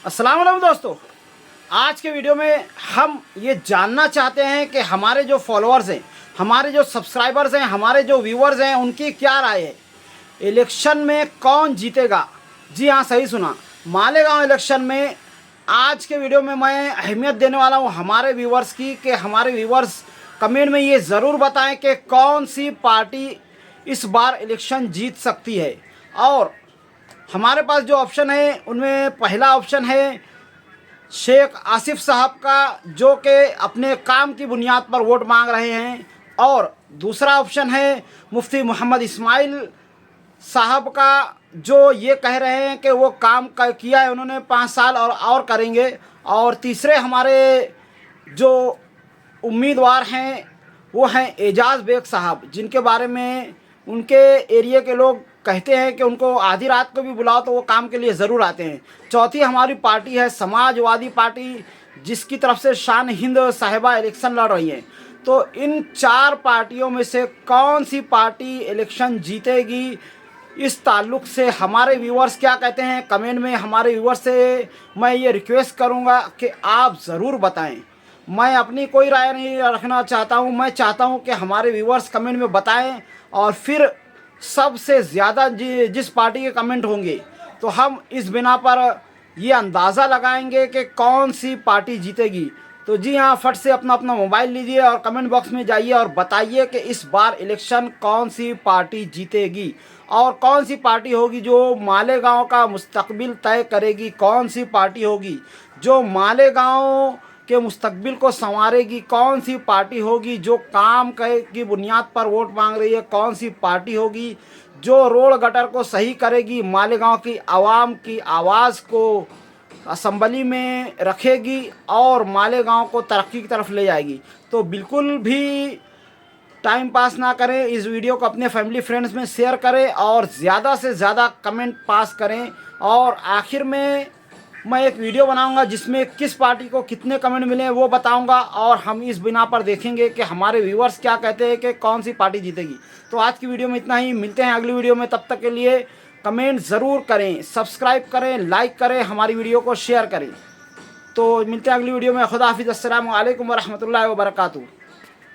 अस्सलाम वालेकुम दोस्तों। आज के वीडियो में हम ये जानना चाहते हैं कि हमारे जो फॉलोअर्स हैं, हमारे जो सब्सक्राइबर्स हैं, हमारे जो व्यूअर्स हैं, उनकी क्या राय है। इलेक्शन में कौन जीतेगा? जी हाँ, सही सुना। मालेगांव इलेक्शन में आज के वीडियो में मैं अहमियत देने वाला हूँ हमारे व्यूअर्स की, कि हमारे व्यूअर्स कमेंट में ये ज़रूर बताएं कि कौन सी पार्टी इस बार इलेक्शन जीत सकती है। और हमारे पास जो ऑप्शन है उनमें पहला ऑप्शन है शेख आसिफ साहब का, जो कि अपने काम की बुनियाद पर वोट मांग रहे हैं। और दूसरा ऑप्शन है मुफ्ती मोहम्मद इस्माइल साहब का, जो ये कह रहे हैं कि वो काम किया है उन्होंने 5 साल और करेंगे। और तीसरे हमारे जो उम्मीदवार हैं वो हैं एजाज़ बेग साहब, जिनके बारे में उनके एरिया के लोग कहते हैं कि उनको आधी रात को भी बुलाओ तो वो काम के लिए ज़रूर आते हैं। चौथी हमारी पार्टी है समाजवादी पार्टी, जिसकी तरफ से शान हिंद साहिबा इलेक्शन लड़ रही हैं। तो इन 4 पार्टियों में से कौन सी पार्टी इलेक्शन जीतेगी, इस ताल्लुक़ से हमारे व्यूअर्स क्या कहते हैं कमेंट में। हमारे व्यूअर्स से मैं ये रिक्वेस्ट करूँगा कि आप ज़रूर बताएं। मैं अपनी कोई राय नहीं रखना चाहता हूँ, मैं चाहता हूँ कि हमारे व्यूअर्स कमेंट में बताएं। और फिर सबसे ज़्यादा जिस पार्टी के कमेंट होंगे तो हम इस बिना पर ये अंदाज़ा लगाएंगे कि कौन सी पार्टी जीतेगी। तो जी हाँ, फट से अपना अपना मोबाइल लीजिए और कमेंट बॉक्स में जाइए और बताइए कि इस बार इलेक्शन कौन सी पार्टी जीतेगी और कौन सी पार्टी होगी जो मालेगांव का मुस्तकबिल तय करेगी। कौन सी पार्टी होगी जो मालेगांव के मुस्तकबिल को संवारेगी। कौन सी पार्टी होगी जो काम की बुनियाद पर वोट मांग रही है। कौन सी पार्टी होगी जो रोड गटर को सही करेगी, मालेगांव की आवाम की आवाज़ को असम्बली में रखेगी और मालेगांव को तरक्की की तरफ ले जाएगी। तो बिल्कुल भी टाइम पास ना करें, इस वीडियो को अपने फैमिली फ्रेंड्स में शेयर करें और ज़्यादा से ज़्यादा कमेंट पास करें। और आखिर में मैं एक वीडियो बनाऊंगा जिसमें किस पार्टी को कितने कमेंट मिले हैं वो बताऊंगा, और हम इस बिना पर देखेंगे कि हमारे व्यूअर्स क्या कहते हैं कि कौन सी पार्टी जीतेगी। तो आज की वीडियो में इतना ही, मिलते हैं अगली वीडियो में। तब तक के लिए कमेंट ज़रूर करें, सब्सक्राइब करें, लाइक करें, हमारी वीडियो को शेयर करें। तो मिलते हैं अगली वीडियो में। खुदा हाफिज़। अस्सलामु अलैकुम व रहमतुल्लाहि व बरकातुहू।